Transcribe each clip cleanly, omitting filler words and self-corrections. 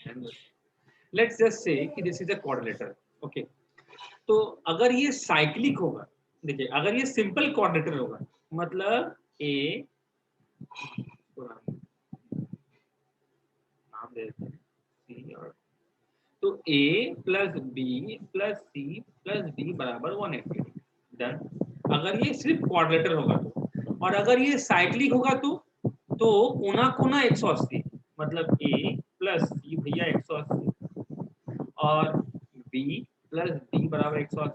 Let's just say कि this is a quadrilateral, okay. तो अगर ये साइक्लिक होगा, देखिए अगर ये सिंपल क्वाड्रिलेटरल होगा, मतलब ए, नाम दे देते हैं सी, और तो A plus B plus C plus D बराबर 180 डन। अगर ये सिर्फ क्वाड्रिलेटरल होगा तो, और अगर ये साइक्लिक होगा तो कोना कोना 180, मतलब ए प्लस सी भैया 180 और बी प्लस डी बराबर 180,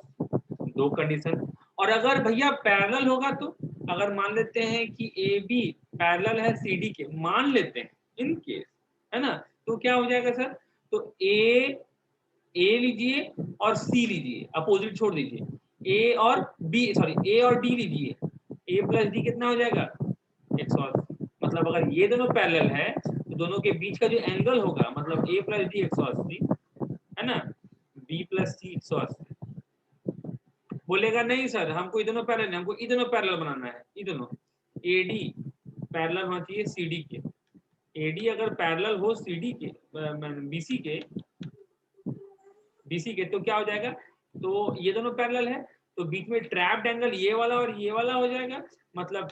दो कंडीशन। और अगर भैया पैरेलल होगा तो, अगर मान लेते हैं कि ए बी पैरेलल है सी डी के, मान लेते हैं इन केस, है ना, तो क्या हो जाएगा सर, तो ए लीजिए और सी लीजिए, अपोजिट छोड़ दीजिए, ए और बी सॉरी ए और डी लीजिए, ए प्लस डी कितना हो जाएगा 180। मतलब अगर ये दोनों पैरेलल है तो दोनों के बीच का जो एंगल होगा, मतलब ए प्लस डी 180 है ना, बी प्लस सी 180। बोलेगा नहीं सर हमको ये दोनों पैरेलल, हमको ये दोनों पैरेलल बनाना है, ये दोनों ए डी पैरेलल होना चाहिए सी डी के, एडी अगर पैरेलल हो सीडी के बीसी के तो क्या हो जाएगा, तो ये दोनों पैरेलल है तो बीच में ट्रैप्ड एंगल ये वाला और ये वाला हो जाएगा, मतलब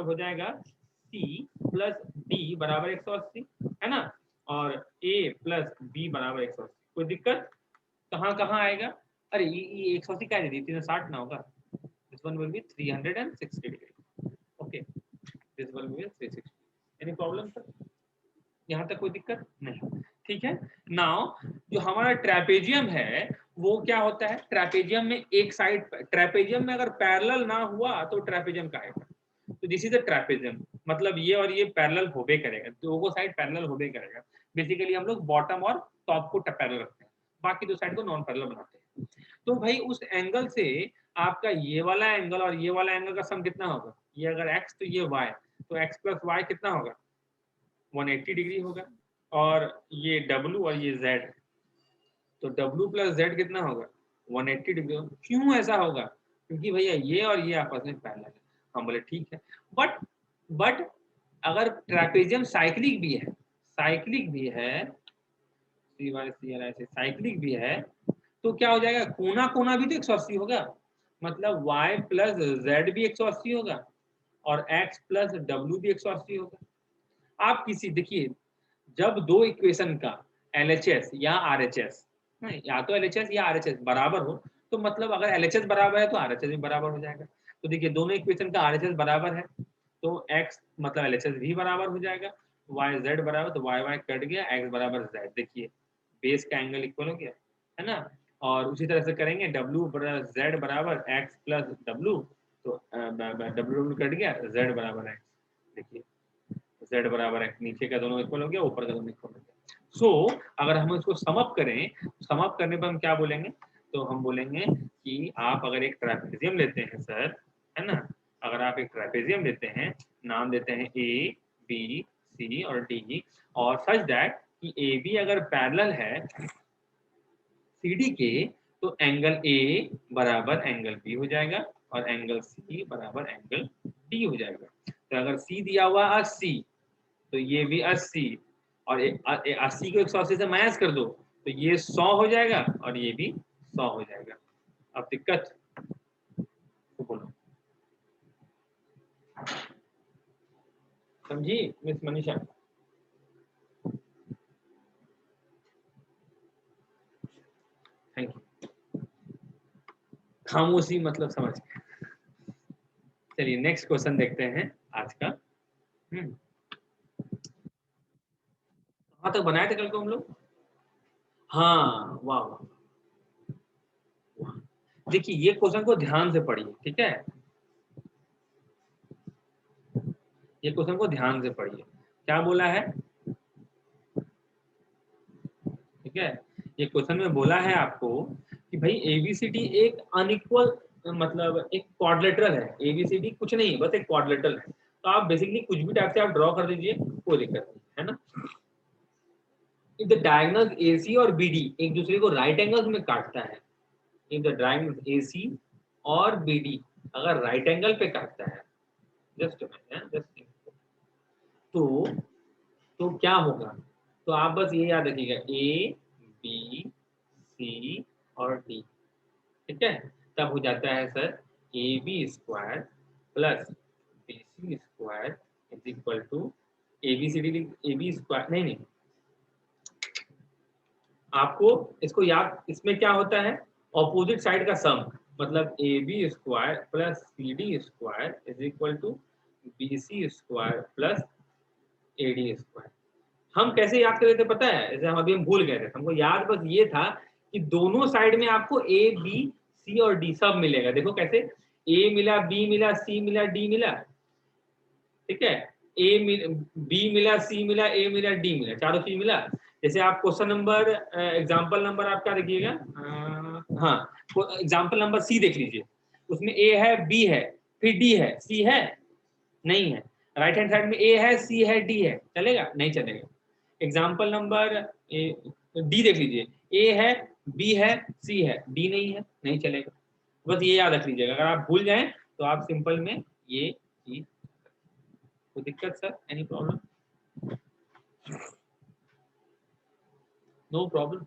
हो जाएगा C प्लस डी बराबर 180 है ना, और A प्लस बी बराबर 180। कोई दिक्कत कहाँ कहाँ आएगा, अरे ये 180 क्या दे दी 360 ना होगा, this one will be 360 degree, okay this one will be 360। Any problem sir, यहाँ तक कोई दिक्कत नहीं, ठीक है। नाउ जो हमारा ट्रेपेजियम है वो क्या होता है, ट्रेपेजियम में एक साइड, ट्रेपेजियम में अगर पैरेलल ना हुआ तो ट्रेपेजियम का आएगा, तो दिस इज अ ट्रेपेजियम, मतलब ये और ये पैरेलल होबे करेगा, दोनों साइड पैरेलल होबे करेगा। बेसिकली हम लोग बॉटम और टॉप को पैरेलल रखते हैं, बाकी दो साइड को नॉन पैरेलल बनाते हैं। तो भाई उस एंगल से आपका ये वाला एंगल और ये वाला एंगल का सम कितना होगा, ये अगर x तो ये y, तो x प्लस वाई कितना होगा 180 डिग्री होगा, और ये W और ये Z, तो W प्लस Z कितना होगा 180 डिग्री। क्यों ऐसा होगा, क्योंकि भैया ये और ये आपस में पैरेलल है। हम बोले ठीक है, बट अगर ट्रेपेजियम साइक्लिक भी है, साइक्लिक भी है तो क्या हो जाएगा, कोना कोना भी तो 180 होगा, मतलब y प्लस Z भी 180 होगा और x प्लस W भी 180 होगा। आप किसी देखिए, जब दो इक्वेशन का LHS या RHS, या तो LHS या RHS बराबर हो, तो मतलब अगर LHS बराबर है तो RHS भी बराबर हो जाएगा। तो देखिए दोनों इक्वेशन का RHS बराबर है तो x मतलब LHS भी बराबर हो जाएगा, y z बराबर, तो y कट गया, x बराबर z, देखिए बेस का एंगल इक्वल हो गया है ना। और उसी तरह से करेंगे w प्लस z बराबर x प्लस w, तो w कट गया, z बराबर x, देखिए z बराबर x, नीचे का दोनों इक्वल हो गया, ऊपर का दोनों इक्वल हो गया। सो अगर हम इसको समअप करें, समअप करने पर हम क्या बोलेंगे, तो हम बोलेंगे कि आप अगर एक ट्रेपेजियम लेते हैं सर, है ना, अगर आप एक ट्रेपेजियम लेते हैं, नाम देते हैं ए बी सी और डी, और सच दैट कि ए बी अगर पैरेलल है सी डी के, तो एंगल ए बराबर एंगल बी हो जाएगा और एंगल सी बराबर एंगल डी हो जाएगा। तो अगर सी दिया हुआ 80, तो ये भी 80, और 80 को 180 से माइनस कर दो तो ये 100 हो जाएगा और ये भी 100 हो जाएगा। अब दिक्कत तो बोलो, समझी मिस मनीषा? थैंक यू, खामोशी मतलब समझ गए। चलिए नेक्स्ट क्वेश्चन देखते हैं आज का। कहाँ तक बनाए थे कल को हम लोग? हाँ वाह वाह, देखिए ये क्वेश्चन को ध्यान से पढ़िए, ठीक है, ये क्वेश्चन को ध्यान से पढ़िए, क्या बोला है, ठीक है। ये क्वेश्चन में बोला है आपको कि भाई एबीसीडी एक अनइक्वल, मतलब एक क्वाड्रिलेटरल है, एबीसीडी कुछ नहीं बस एक क्वाड्रिलेटरल है, तो आप बेसिकली कुछ भी टाइप से आप ड्रॉ कर दीजिए, कोई दिक्कत नहीं है ना। इफ द डायगोनल्स AC और BD एक दूसरे को राइट एंगल्स में काटता है, इफ द डायगोनल्स AC और BD अगर राइट एंगल पे काटता है, जस्ट तो क्या होगा, तो आप बस ये याद रखिएगा A B C और D, ठीक है। तब हो जाता है sir AB square plus BC square is equal to ABCD, AB square नहीं, आपको इसको याद, इसमें क्या होता है ऑपोजिट साइड का सम, मतलब AB square plus CD square is equal to BC square plus AD square. हम कैसे याद कर रहे थे पता है, जैसे हम अभी हम भूल गए थे, हमको याद बस ये था कि दोनों साइड में आपको A B C और D सब मिलेगा। देखो कैसे, A मिला, B मिला, C मिला, D मिला, ठीक है, B मिला, C मिला, A मिला, D मिला, चारों चीज मिला। जैसे आप क्वेश्चन नंबर एग्जाम्पल नंबर आप क्या देखिएगा, हाँ एग्जाम्पल नंबर C देख लीजिए, उसमें A है, B है, फिर D है, C है नहीं है, राइट हैंड साइड में A है, C है, D है, चलेगा नहीं चलेगा। एग्जाम्पल नंबर D देख लीजिए, A है, B है, C है, D नहीं है, नहीं चलेगा। बस ये याद रख लीजिएगा, अगर आप भूल जाएं तो आप सिंपल में ये चीज, कोई दिक्कत sir, any problem? No problem.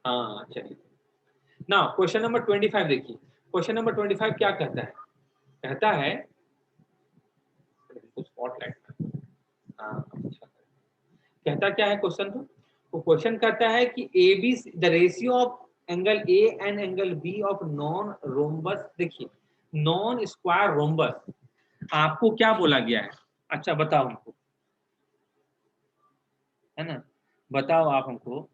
हाँ चलिए, नाउ क्वेश्चन नंबर 25 देखिए। क्वेश्चन नंबर 25 क्या कहता है, कहता है स्पॉटलाइट, अच्छा, कहता क्या है क्वेश्चन, तो क्वेश्चन कहता है कि A B the ratio of angle A and angle B of non rhombus, देखिए नॉन स्क्वायर रोम्बस आपको क्या बोला गया है, अच्छा बताओ हमको, है ना, बताओ आप हमको।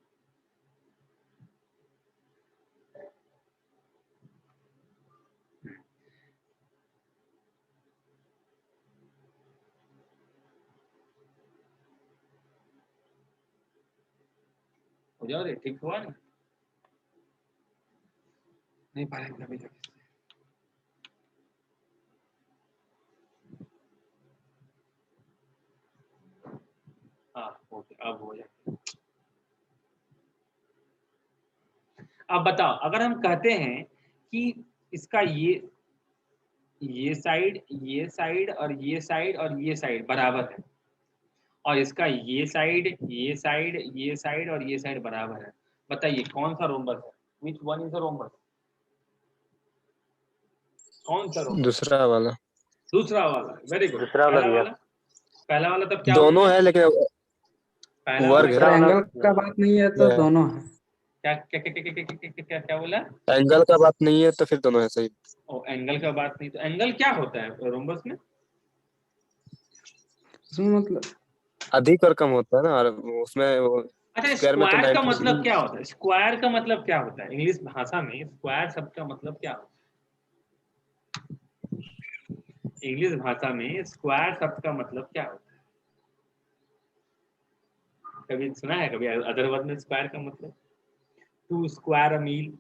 हो जाओ रे, ठीक हुआ नहीं पा रहे कभी कभी। हाँ ओके, अब हो जाए। अब बताओ, अगर हम कहते हैं कि इसका ये साइड, ये साइड और ये साइड और ये साइड बराबर है, और इसका ये साइड, ये साइड, ये साइड और ये साइड बराबर है, बताइए कौन सा रोम्बस है, which one is a rhombus, कौन सा रोम्बस? दूसरा वाला। दूसरा वाला, वेरी गुड। दूसरा वाला पहला भैया, वाला, पहला वाला तब क्या दोनों होता है लेकिन पहला वाला वर्ग क्या, है। एंगल का बात नहीं है तो दोनों है। क्या क्या क्या क्या क्या क्या क्या क्या क्या बोला? एंगल का बात नहीं है तो फिर दोनों है, सही। ओ एंगल का बात नहीं, तो एंगल क्या होता है रोम्बस में? इसमें मतलब अधिक और कम होता है ना, और उसमें वो अच्छा, स्क्वायर में तो स्क्वायर का 90 मतलब क्या होता है, स्क्वायर का मतलब क्या होता है इंग्लिश भाषा में, स्क्वायर शब्द का मतलब क्या होता है इंग्लिश भाषा में, स्क्वायर शब्द का मतलब क्या होता है? कभी सुना है कभी अदर वर्ड में स्क्वायर का मतलब? टू स्क्वायर अ मील,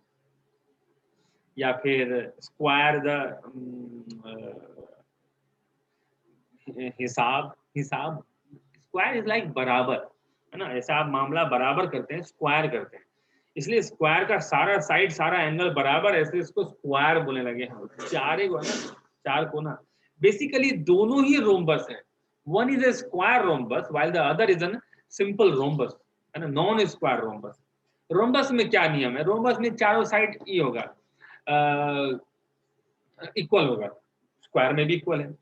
या फिर स्क्वायर द हिसाब, हिसाब, स्क्वायर इज लाइक बराबर, है ना, ऐसा आप मामला बराबर करते हैं, स्क्वायर करते हैं, इसलिए स्क्वायर का सारा साइड, सारा एंगल बराबर है, इसलिए इसको स्क्वायर बोलने लगे हम। चार है ना, चार कोना, बेसिकली दोनों ही रोम्बस है, one is a square rhombus while the other is an simple rhombus, है ना, नॉन स्क्वायर रोम्बस। रोम्बस में क्या नियम है, रोम्बस में चारों साइड ये होगा, इक्वल होगा, स्क्वायर में भी इक्वल है,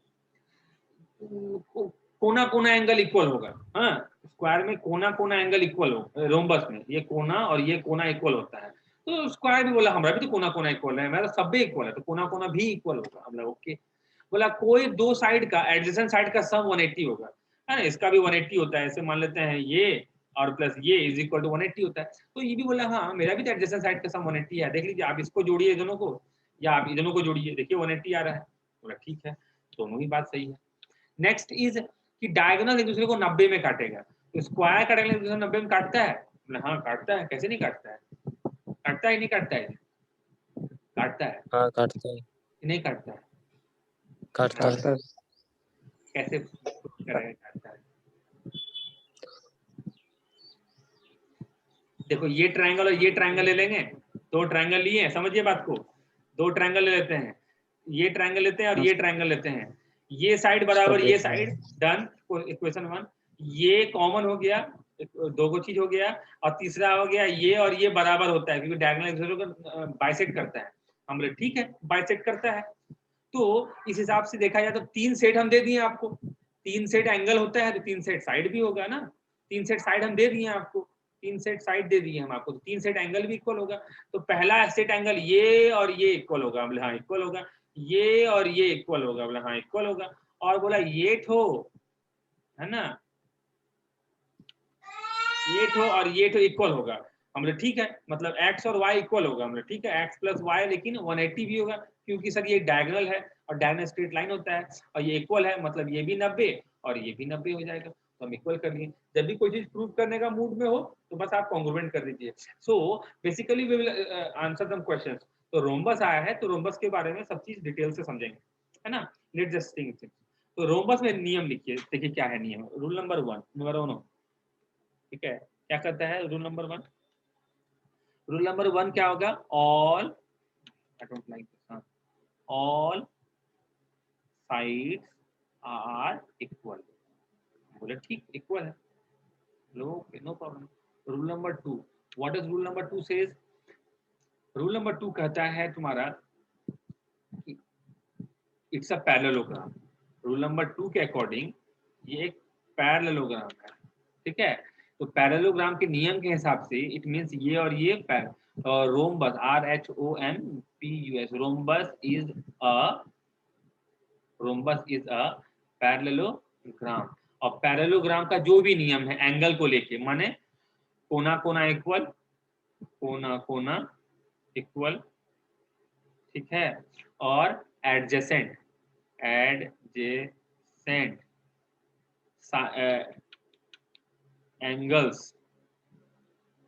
कोना कोना एंगल इक्वल होगा, हाँ स्क्वायर में कोना कोना एंगल इक्वल हो, रोम्बस में ये कोना और ये कोना इक्वल होता है, तो स्क्वायर भी बोला हमारा भी तो कोना कोना इक्वल है, मेरा सब भी इक्वल है, तो कोना कोना भी इक्वल होगा, हम लोग ओके। बोला कोई दो साइड का एडजेसेंट साइड का सम 180 होगा, है ना, इसका भी 180 होता है, ऐसे मान लेते हैं ये और प्लस ये इज इक्वल टू 180 होता है, तो ये भी बोला हाँ मेरा भी तो एडजेसेंट साइड का सम 180 है, देख लीजिए आप इसको जोड़िए दोनों को, या आप दोनों को जोड़िए, देखिए 180 आ रहा है, बोला ठीक है, दोनों ही बात सही है। नेक्स्ट इज कि डायगोनल एक दूसरे को 90 में काटेगा, तो स्क्वायर का डायगोनल एक दूसरे को 90 में काटता है, हाँ काटता है, कैसे नहीं काटता है, काटता है नहीं काटता है, काटता है, हाँ काटता है, नहीं काटता है, काटता है। कैसे करेंगे काटता है? देखो ये ट्रायंगल और ये ट्रायंगल ले लेंगे, दो ट्रायंगल लिए, समझिए बात को, दो ट्रायंगल ले लेते हैं, ये ट्रायंगल लेते हैं और ये ट्रायंगल लेते हैं, ये साइड बराबर ये साइड, डन, इक्वेशन 1। ये कॉमन हो गया, दो को चीज हो गया, और तीसरा हो गया ये और ये बराबर होता है क्योंकि डायगोनल को बाइसेक्ट करता है। हम बोले ठीक है, बाइसेक्ट करता है, तो इस हिसाब से देखा जाए तो 3 सेट हम दे दिए आपको। 3 सेट एंगल होता है तो 3 सेट साइड भी होगा ना। 3 सेट साइड हम दे दिए आपको, 3 सेट साइड दे दिए हम आपको, तो 3 सेट एंगल भी इक्वल होगा। तो पहला सेट एंगल ये और ये इक्वल होगा, बोले हाँ इक्वल होगा। ये और ये इक्वल होगा, बोले हाँ इक्वल होगा। और बोला ये ठो, है ना, ये ठो और ये ठो इक्वल होगा। हमने ठीक है, मतलब x और y इक्वल होगा। हमने ठीक है, x प्लस वाई लेकिन 180 भी होगा क्योंकि सर ये डायगोनल है और डायगोनल स्ट्रेट लाइन होता है, और ये इक्वल है मतलब ये भी 90 और ये भी 90 हो जाएगा, तो हम इक्वल कर लिए। जब भी कोई चीज प्रूव करने का मूड में हो तो बस आप कॉन्ग्रुएंट कर दीजिए। So basically we will answer some questions. तो रोम्बस आया है तो रोम्बस के बारे में सब चीज डिटेल से समझेंगे, है ना। Let's just think. तो रोम्बस में नियम लिखिए, देखिए क्या है नियम। रूल नंबर 1, नंबर 1, ठीक है, क्या कहता है रूल नंबर 1? रूल नंबर 1 क्या होगा? All, I don't like this, all sides are equal. बोले ठीक, इक्वल है, no problem. Rule number 2, what is rule number 2 says? Rule number 2 कहता है तुम्हारा it's a parallelogram. Rule number 2 के अकॉर्डिंग ये एक पैरेललोग्राम है, ठीक है। तो पैरेललोग्राम के नियम के हिसाब से इट मींस ये और ये rhombus, RHOMPUS, rhombus is a parallelogram. और पैरेललोग्राम का जो भी नियम है एंगल को लेके, माने कोना कोना इक्वल, कोना कोना इक्वल, ठीक है, और एडजेसेंट एंगल्स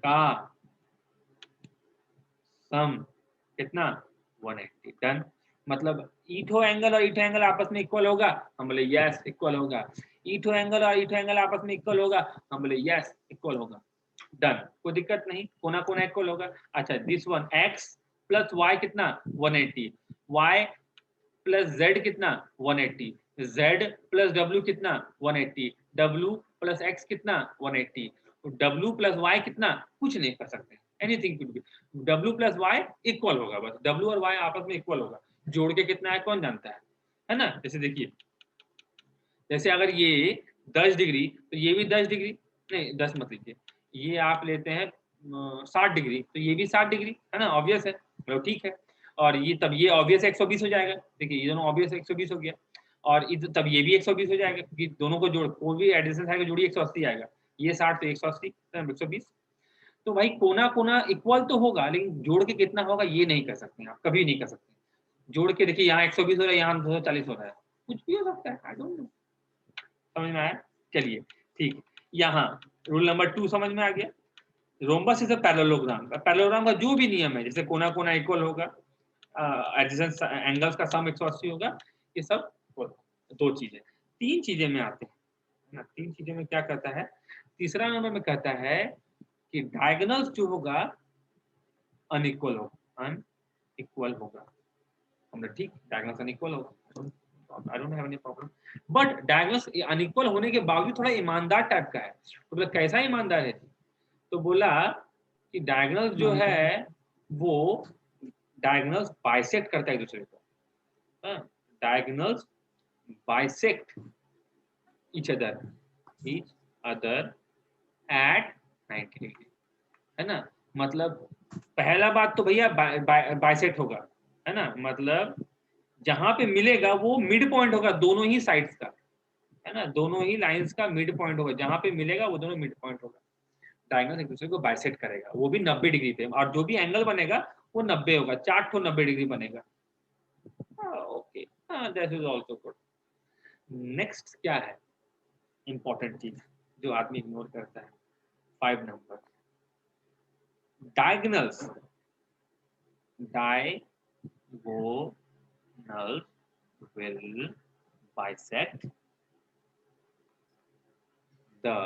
का सम कितना? 180। डन। मतलब ईथो एंगल और ईथो एंगल आपस में इक्वल होगा, हम बोले यस इक्वल होगा। ईथो एंगल और ईथो एंगल आपस में इक्वल होगा, हम बोले यस इक्वल होगा। डन, कोई दिक्कत नहीं, कोना कोना इक्वल होगा। अच्छा, this one x plus y कितना? 180, y प्लस z कितना? 180, z प्लस w कितना? 180, w प्लस x कितना? 180, w प्लस y कितना? कुछ नहीं कर सकते, anything could be. w plus y equal होगा, बस w और y आपस में इक्वल होगा। जोड़ के कितना है कौन जानता है ना। जैसे देखिए, जैसे अगर ये 10 डिग्री तो ये भी 10 डिग्री, नहीं 10 मत लीजिए, ये आप लेते हैं 60 डिग्री तो ये भी 60 डिग्री, है ना, ऑब्वियस है, तो ठीक है। और ये तब ये ऑब्वियस 120 हो जाएगा, देखिए ये दोनों ऑब्वियस 120 हो गया, और तब ये भी 120 हो जाएगा क्योंकि दोनों को जोड़, कोई भी एडिशन आएगा जोड़ी 180 आएगा, ये 60 तो 180 120। तो भाई कोना कोना इक्वल तो होगा लेकिन जोड़ के कितना होगा ये नहीं कर सकते, आप कभी नहीं कर सकते। जोड़ के देखिए यहाँ 120 हो रहा है, यहाँ 240 हो रहा है, कुछ भी हो सकता है, आई डोंट नो। समझ में आया? चलिए ठीक, यहाँ रूल नंबर 2 समझ में आ गया। Rhombus is a parallelogram. Parallelogram का जो भी नियम है, जैसे कोना कोना इक्वल होगा, एडजेसेंट एंगल्स का सम 180 होगा, ये सब दो चीजें। 3 चीजें में आते हैं ना, 3 चीजें में क्या कहता है? तीसरा नंबर में कहता है कि डायगोनल्स जो होगा अनइक्वल होगा, अनइक्वल होगा। हमने ठीक, डायगोनल्स अनइक्वल होगा, I don't have any problem. But diagonals unequal होने के बावजूद थोड़ा ईमानदार टाइप का है। तो बोला कैसा ईमानदार है? तो बोला कि डायगोनल्स जो है वो डायगोनल्स बाइसेक्ट करता है एक दूसरे को, diagonals bisect each other at 90 degree, है ना। मतलब पहला बात तो भैया बाइसेक्ट होगा, है ना, मतलब जहां पे मिलेगा वो मिड पॉइंट होगा दोनों ही साइड्स का, है ना, दोनों ही लाइंस का मिड पॉइंट होगा, जहां पे मिलेगा वो दोनों मिड पॉइंट होगा। डायगोनल एक दूसरे को बाइसेक्ट करेगा, वो भी 90 डिग्री पे, और जो भी एंगल बनेगा वो 90 होगा, 4 ठो 90 डिग्री बनेगा। Okay, that is also good. Next क्या है इंपॉर्टेंट चीज जो आदमी इग्नोर करता है? 5 number, diagonals will bisect the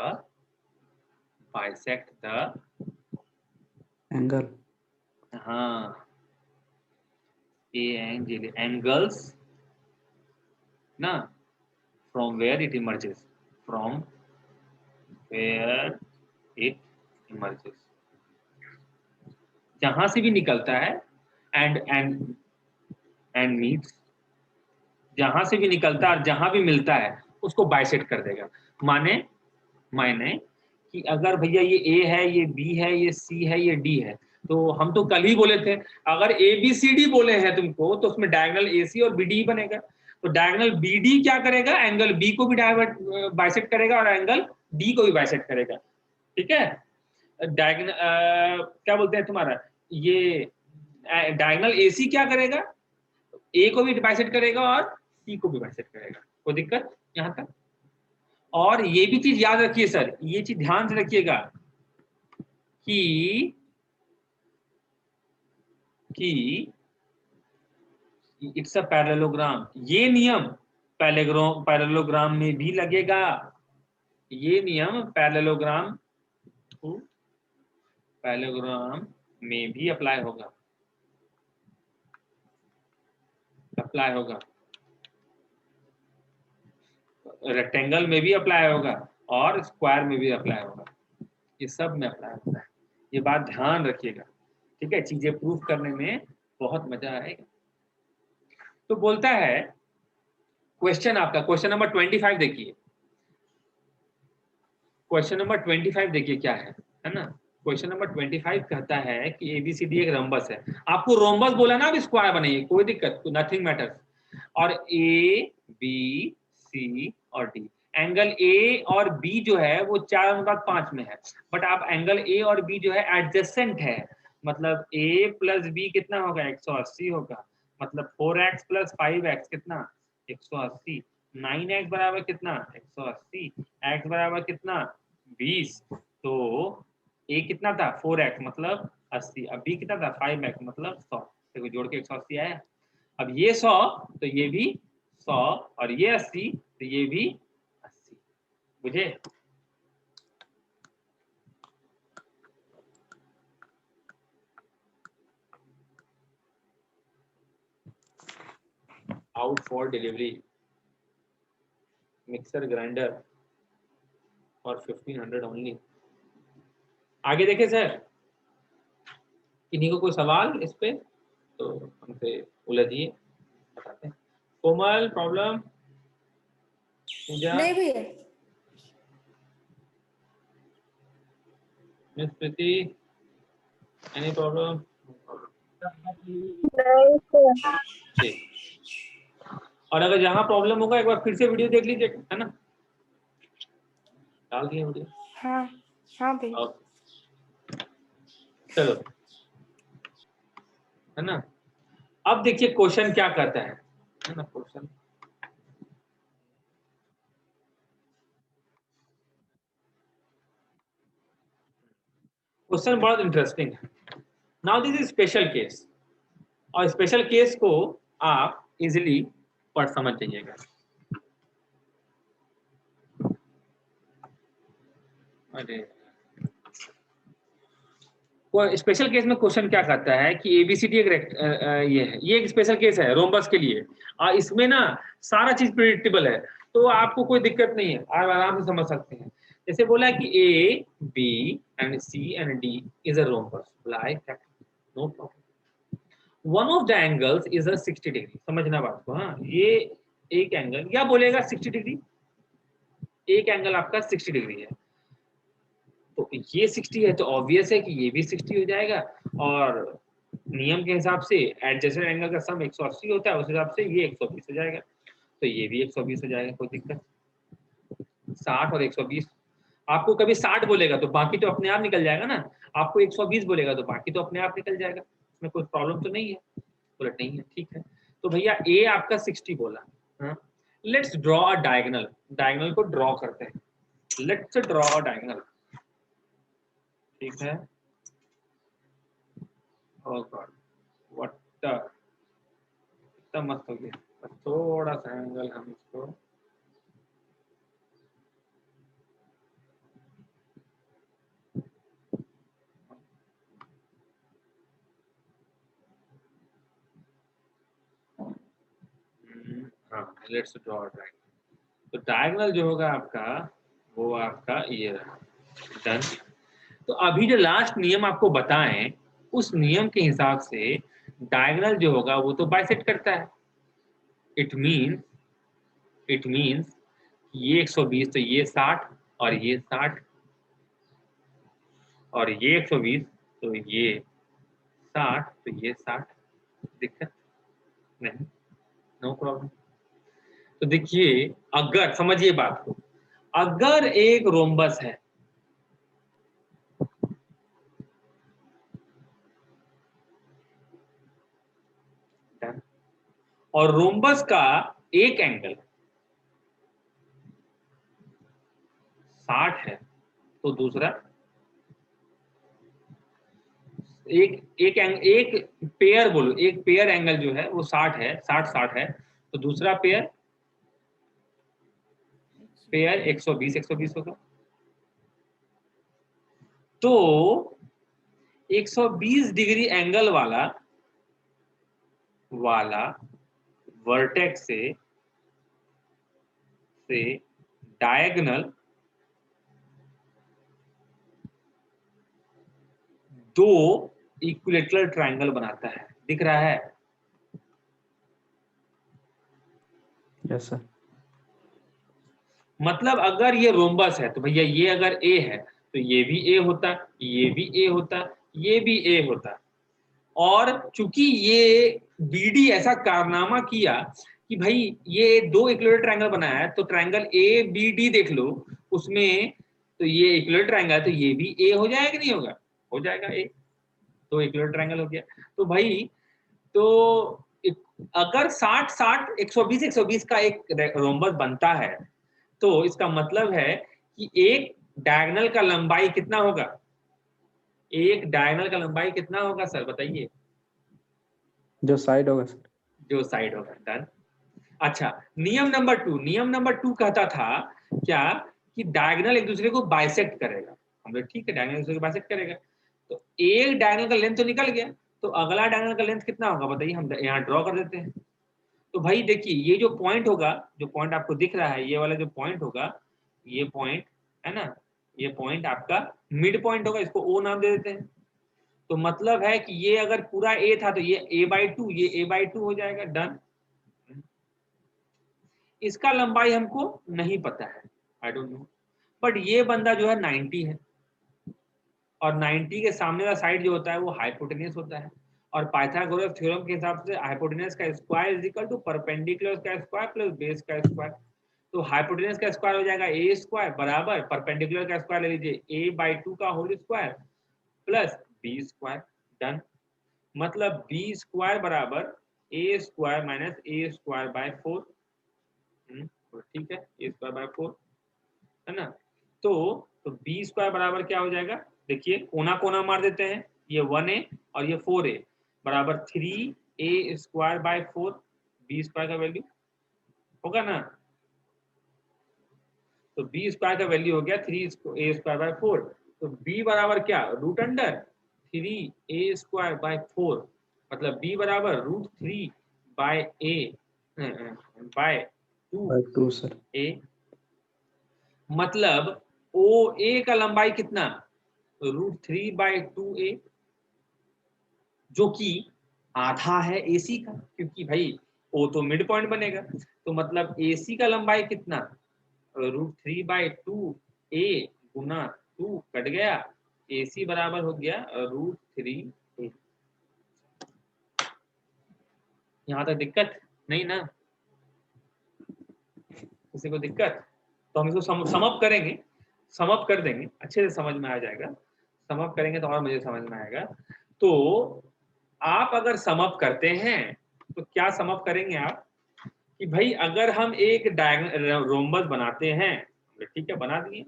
angle, हाँ, angles ना, from where it emerges, from where it emerges, जहां से भी निकलता है, एंड मीट्स, जहां से भी निकलता है और जहां भी मिलता है उसको बाइसेक्ट कर देगा। माने कि अगर भैया ये ए है, ये बी है, ये सी है, ये डी है, तो हम तो कल ही बोले थे अगर ए बी सी डी बोले हैं तुमको तो उसमें डायगोनल ए सी और बी डी बनेगा। तो डायगोनल बी डी क्या करेगा, एंगल बी को भी बाइसेक्ट करेगा और एंगल डी को भी बाइसेक्ट करेगा। ठीक है, डायगोनल क्या बोलते हैं तुम्हारा, ये डायगोनल ए सी क्या करेगा, ए को भी बाइसेक्ट करेगा और सी को भी बाइसेक्ट करेगा। कोई दिक्कत यहां तक? और ये भी चीज याद रखिए सर, ये चीज ध्यान से रखिएगा कि इट्स अ पैरेललोग्राम। ये नियम पैरेललोग्राम में भी लगेगा, ये नियम पैरेललोग्राम में भी अप्लाई होगा, रेक्टेंगल में भी अप्लाई होगा और स्क्वायर में भी अप्लाई होगा, ये सब में अप्लाई होता है। ये बात ध्यान रखिएगा, ठीक है, चीजें प्रूफ करने में बहुत मजा आएगा। तो बोलता है क्वेश्चन आपका, क्वेश्चन नंबर 25 देखिए, क्वेश्चन नंबर 25 देखिए क्या है ना। क्वेश्चन नंबर 25 कहता है कि एबीसीडी एक रंबस है। आपको रोम्बस बोला ना, अब स्क्वायर बनाइए, कोई दिक्कत, नथिंग मैटर्स। और ए बी सी और डी, एंगल ए और बी जो है वो 4:5 में है, बट आप एंगल ए और बी जो है एडजेसेंट है, मतलब ए प्लस बी कितना होगा, 180 होगा, मतलब 4x प्लस 5x कितना, 180, 9x बराबर कितना, 180, x बराबर कितना, 20, तो a कितना था 4x मतलब 80, अब b कितना था 5x मतलब 100, देखो जोड़ के 180 आया। अब ये 100 तो ये भी 100 और ये 80 तो ये भी 80, बुझे? Out for delivery mixer grinder और 1500 ओनली। आगे देखे सर, किन्हीं को कोई सवाल इस पे तो हमसे उलझिए, बताते हैं। कोमल प्रॉब्लम, पूजा, नहीं भैया, मिस प्रीति, एनी प्रॉब्लम? ठीक, और अगर जहां प्रॉब्लम होगा एक बार फिर से वीडियो देख लीजिए, है ना, डाल दिए वीडियो। हाँ हाँ भैया। ओके, चलो, है ना। अब देखिए क्वेश्चन क्या कहता है ना, क्वेश्चन बहुत इंटरेस्टिंग है। Now this is special case, और स्पेशल केस को आप इजीली पढ़ समझ जाइएगा। अरे स्पेशल केस में क्वेश्चन क्या कहता है कि एबीसीडी एक ये एक स्पेशल केस है रोम्बस के लिए, और इसमें ना सारा चीज प्रेडिक्टेबल है, तो आपको कोई दिक्कत नहीं है, आप आराम से समझ सकते हैं। जैसे बोला कि A B and C and D is a rhombus, like that, no problem. One of the angles is a 60 degree, समझना बात को। हाँ, ये एक एंगल क्या बोलेगा 60 डिग्री, एक एंगल आपका 60 डिग्री है, तो ये 60 है तो ऑब्वियस है कि ये भी 60 हो जाएगा, और नियम के हिसाब से एडजेसेंट एंगल का सम 180 होता है, उस हिसाब से ये 120 हो जाएगा, तो ये भी 120 हो जाएगा, कोई दिक्कत। 60 और 120, आपको कभी 60 बोलेगा तो बाकी तो अपने आप निकल जाएगा ना, आपको 120 बोलेगा तो बाकी तो अपने आप निकल जाएगा, इसमें कोई प्रॉब्लम तो नहीं है, उलट नहीं है, ठीक है। तो भैया ए आपका 60 बोला, let's draw a diagonal, diagonal को ड्रॉ करते हैं, लेट्स ड्रॉ अ डायगोनल, ठीक है। Oh God, what the, इतना मस्त हो गया, बस थोड़ा सा एंगल हम इसको हाँ, लेट्स ड्रॉ डायगोनल। तो डायगोनल जो होगा आपका वो आपका ये रहा, डन। तो अभी जो लास्ट नियम आपको बताएं उस नियम के हिसाब से डायगोनल जो होगा वो तो बाइसेक्ट करता है। इट मीन्स ये 120 तो ये 60 और ये 60 और ये 120 तो ये 60 तो ये 60। दिक्कत नहीं, नो प्रॉब्लम। तो देखिए, अगर समझिए बात को, अगर एक रोम्बस है, और रोम्बस का एक एंगल 60 है तो दूसरा एक पेयर बोलो, एक पेयर एंगल जो है वो 60 है, 60 है, तो दूसरा पेयर 120 होगा। तो 120 डिग्री एंगल वाला वर्टेक्स से डायगोनल दो इक्विलेटरल ट्रायंगल बनाता है। दिख रहा है? Yes sir. मतलब अगर ये रोम्बस है तो भैया ये अगर ए है तो ये भी ए होता, ये भी ए होता, ये भी ए होता। और चूंकि ये बीडी ऐसा कारनामा किया कि भाई ये दो इक्विलेटरल ट्रायंगल बनाया है, तो ट्रायंगल ए बी डी देख लो उसमें, तो ये इक्विलेटरल ट्रायंगल तो ये भी ए हो जाएगा कि नहीं होगा? हो जाएगा ए, तो इक्विलेटरल ट्रायंगल हो गया। तो भाई तो अगर 60-60 120-120 का एक रोम्बस बनता है तो इसका मतलब है कि एक डायगोनल का लंबाई कितना होगा? एक डायगोनल का लंबाई कितना होगा सर बताइए? जो साइड होगा सर। जो साइड होगा। डन। अच्छा, नियम नंबर 2 कहता था क्या कि डायगोनल एक दूसरे को बाइसेक्ट करेगा। हम लोग ठीक है, डायगोनल एक दूसरे को बाइसेक्ट करेगा, तो एक डायगोनल का लेंथ तो निकल गया, तो अगला डायगोनल का लेंथ कितना होगा बताइए? हम यहाँ ड्रॉ कर देते हैं। तो भाई देखिए, ये जो पॉइंट होगा, जो पॉइंट आपको दिख रहा है, ये वाला जो पॉइंट होगा, ये पॉइंट है ना, ये पॉइंट आपका मिड पॉइंट होगा, इसको ओ नाम दे देते हैं। तो मतलब है कि ये अगर पूरा ए था तो ये a/2, ये a/2 हो जाएगा। डन। इसका लंबाई हमको नहीं पता है, आई डोंट नो, बट ये बंदा जो है 90 है, और 90 के सामने वाला साइड जो होता है वो हाइपोटेन्यूस होता है। और पाइथागोरस थ्योरम के हिसाब से हाइपोटेन्यूस का square is equal to perpendicular का स्क्वायर प्लस बेस का स्क्वायर। तो हाइपोटेन्यूस का स्क्वायर हो जाएगा ए स्क्वायर बराबर परपेंडिकुलर का स्क्वायर ले लीजिए a/2 का whole square plus B square. Done. मतलब बी स्क्वायर बराबर A square minus A square by 4। ठीक है, ए स्क्वायर बाय 4 है ना। तो बी स्क्वायर बराबर क्या हो जाएगा? देखिए, कोना कोना मार देते हैं, ये 1a और ये 4a बराबर 3a square by 4। B square का वैल्यू होगा ना, तो बी स्क्वायर का वैल्यू हो गया 3a स्क्वायर बाय 4। तो b बराबर क्या? Root under 3a square by 4, मतलब b बराबर √3 by a by 2 sir. a। मतलब OA का लंबाई कितना? √3 बाय 2a, जो कि आधा है AC का, क्योंकि भाई O तो मिड पॉइंट बनेगा। तो मतलब AC का लंबाई कितना? √3 बाय 2a गुना 2 कट गया, AC बराबर हो गया √3a। यहाँ तक दिक्कत नहीं ना? किसी को दिक्कत? तो हम इसको सम अप करेंगे, सम अप कर देंगे, अच्छे से समझ में आ जाएगा। सम अप करेंगे तो और मुझे समझ में आएगा। तो आप अगर सम अप करते हैं तो क्या सम अप करेंगे आप कि भाई अगर हम एक रोम्बस बनाते हैं, ठीक है बना दिए,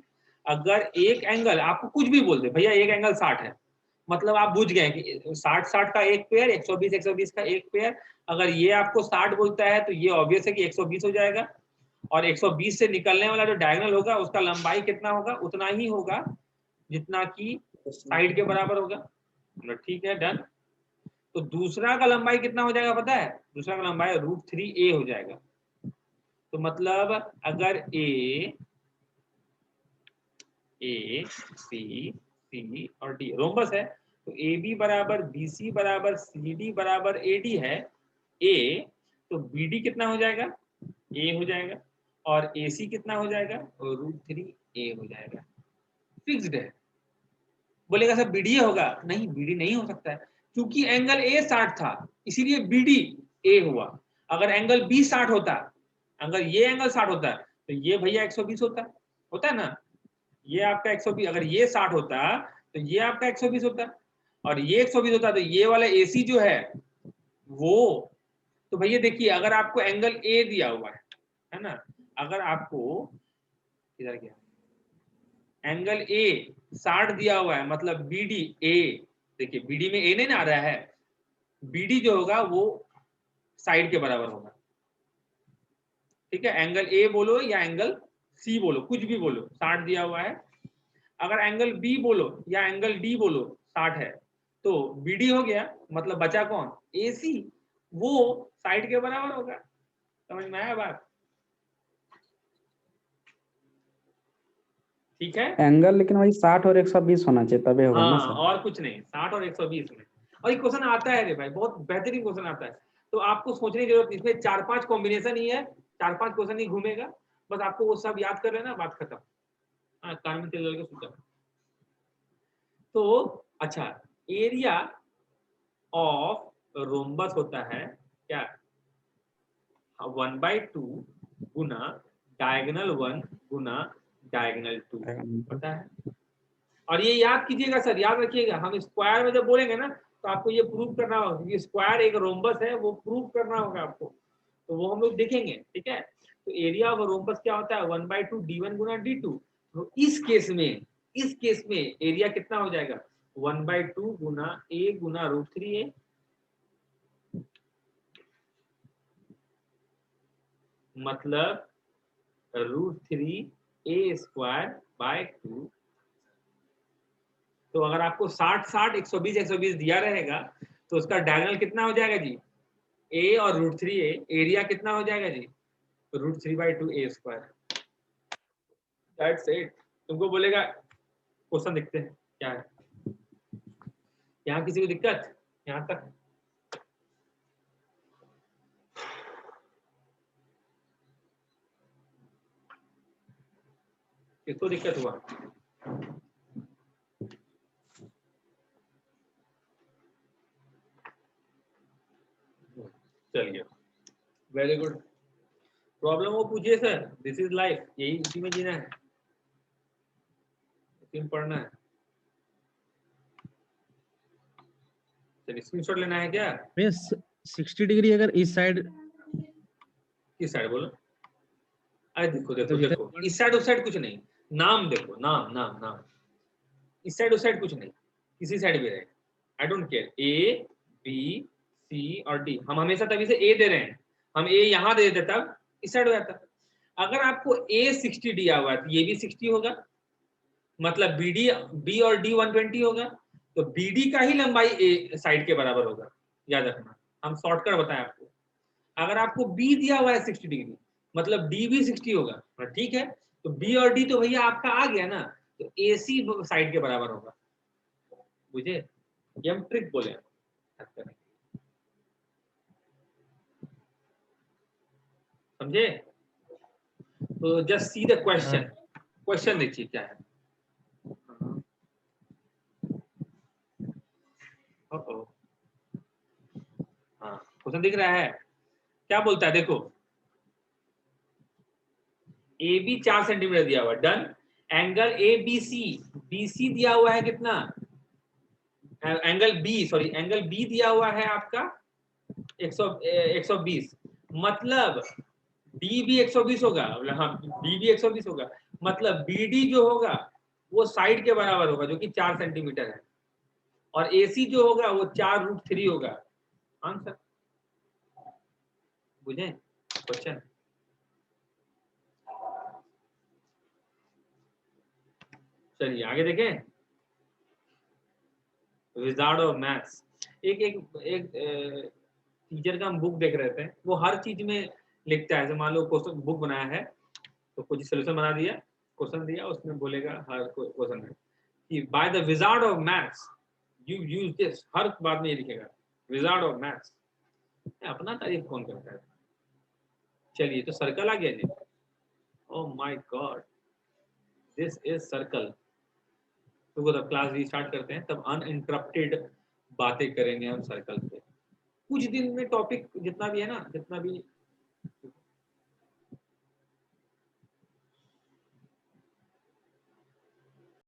अगर एक एंगल आपको कुछ भी बोल दे, भैया एक एंगल 60 है, मतलब आप बुझ गए कि 60-60 का एक पेयर, 120-120 का एक पेयर। अगर ये आपको 60 बोलता है तो ये ऑब्वियस है कि 120 हो जाएगा, और 120 से निकलने वाला जो डायगोनल होगा उसका लंबाई कितना होगा? उतना ही होगा जितना कि साइड के बराबर होगा। ठीक है, डन। तो दूसरा का लंबाई कितना हो जाएगा पता है? दूसरा का लंबाई √3a हो जाएगा। तो मतलब अगर a ए बी सी और डी रोम्बस है, तो ए बी बराबर बी सी बराबर सी डी बराबर ए डी है ए, तो बी डी कितना हो जाएगा, ए हो जाएगा, और ए सी कितना हो जाएगा, √3 a हो जाएगा। फिक्स्ड है। बोलेगा सर बीडी होगा, नहीं बीडी नहीं हो सकता है, क्योंकि एंगल ए 60 था इसीलिए बीडी ए हुआ। अगर एंगल बी 60 होता, अगर ये एंगल 60 होता तो ये भैया 120 होता है ना, ये आपका 120, अगर ये 60 होता तो ये आपका 120 होता, और ये 120 होता तो ये वाला एसी जो है वो, तो भैया देखिए अगर आपको एंगल ए दिया हुआ है ना, अगर आपको इधर क्या एंगल ए 60 दिया हुआ है, मतलब बीडी ए, देखिए बीडी में ए नहीं ना आ रहा है, बीडी जो होगा वो साइड के बराबर होगा, ठीक है। एंगल ए बोलो या एंगल सी बोलो, कुछ भी बोलो, 60 दिया हुआ है। अगर एंगल बी बोलो या एंगल डी बोलो 60 है, तो बीडी हो गया, मतलब बचा कौन, ए सी, वो साइड के बराबर होगा। समझ में आया बात, ठीक है। एंगल लेकिन वही 60 और 120 होना चाहिए तबे होगा ना हाँ सर। और कुछ नहीं, 60 और 120 में। और ये क्वेश्चन आता है रे भाई, बहुत बेहतरीन क्वेश्चन आता है, तो आपको सोचने की जरूरत नहीं, इसमें 4-5 कॉम्बिनेशन ही है, 4-5 क्वेश्चन ही घूमेगा, बस आपको वो सब याद कर लेना, बात खत्म। हाँ कान में तेल डाल के सुन। तो अच्छा, एरिया ऑफ रोम्बस होता है क्या, 1/2 गुना डायगोनल 1 गुना डायगोनल 2 होता है। और ये याद कीजिएगा सर, याद रखिएगा, हम स्क्वायर में जब बोलेंगे ना तो आपको ये प्रूव करना होगा, क्योंकि स्क्वायर एक रोम्बस है, वो प्रूव करना होगा आपको, तो वो हम लोग देखेंगे, ठीक है। तो एरिया ऑफ रोम्बस क्या होता है, 1/2 d1 गुना d2। तो इस केस में एरिया कितना हो जाएगा, 1/2 गुना a गुना √3a, मतलब √3a²/2। तो अगर आपको 60-60 120 दिया रहेगा तो उसका डायगोनल कितना हो जाएगा जी, a और √3a, एरिया कितना हो जाएगा जी, √3/2a²। That's it. तुमको बोलेगा क्वेश्चन देखते हैं क्या है, यहाँ किसी को दिक्कत, यहाँ तक किसको दिक्कत हुआ, चलिए वेरी गुड। प्रॉब्लम वो पूछिए सर, दिस इज लाइफ, यही इसी में जीना है, इसी में पढ़ना है। चलिए स्क्रीनशॉट लेना है क्या, 60 डिग्री अगर इस साइड, किस साइड बोलो, अरे देखो देखो देखो, इस साइड उस साइड कुछ नहीं, नाम देखो, नाम नाम नाम, इस साइड उस साइड कुछ नहीं, किसी साइड भी रहे, I don't care, A B C और डी, हम हमेशा तभी से ए दे रहे हैं, हम ए यहाँ दे देते तब इस साइड हो जाता। अगर आपको ए 60 दिया हुआ है तो ये भी 60 होगा, मतलब बी और डी 120 होगा, तो बीडी का ही लंबाई ए साइड के बराबर होगा, याद रखना, हम शॉर्टकट बताएं आपको। अगर आपको बी दिया हुआ है 60 डिग्री, मतलब डी भी 60 होगा, ठीक है, तो बी और डी तो भैया आपका आ गया ना, तो ए सी साइड के बराबर होगा, बुझे, ये हम ट्रिक बोले, समझे। तो just see the question, question देखिए क्या है, हाँ क्वेश्चन दिख रहा है, क्या बोलता है देखो, ए बी 4 सेंटीमीटर दिया हुआ है, done. Angle A B C दिया हुआ है कितना, एंगल बी दिया हुआ है आपका 120, मतलब डी भी 120 होगा, हाँ डी भी 120 होगा, मतलब बी डी जो होगा वो साइड के बराबर होगा, जो कि 4 सेंटीमीटर है, और ए सी जो होगा वो 4√3 होगा, आंसर, बुझे क्वेश्चन। चलिए आगे देखें, विजार्ड ऑफ मैथ्स, एक टीचर का हम बुक देख रहे थे, वो हर चीज में लिखता है, जैसे मान लो क्वेश्चन बुक बनाया है तो कुछ सोल्यूशन बना दिया, क्वेश्चन दिया उसमें बोलेगा हर क्वेश्चन में कि by the wizard of maths you use this, हर बात में ये लिखेगा विजार्ड ऑफ मैथ्स। अपना तारीफ कौन करता है? चलिए तो सर्कल आ गया जी। Oh my god, this is circle. तो तब क्लास रीस्टार्ट करते हैं, तब अनइंटरप्टेड बातें करेंगे हम सर्कल पे। कुछ दिन में टॉपिक जितना भी है ना, जितना भी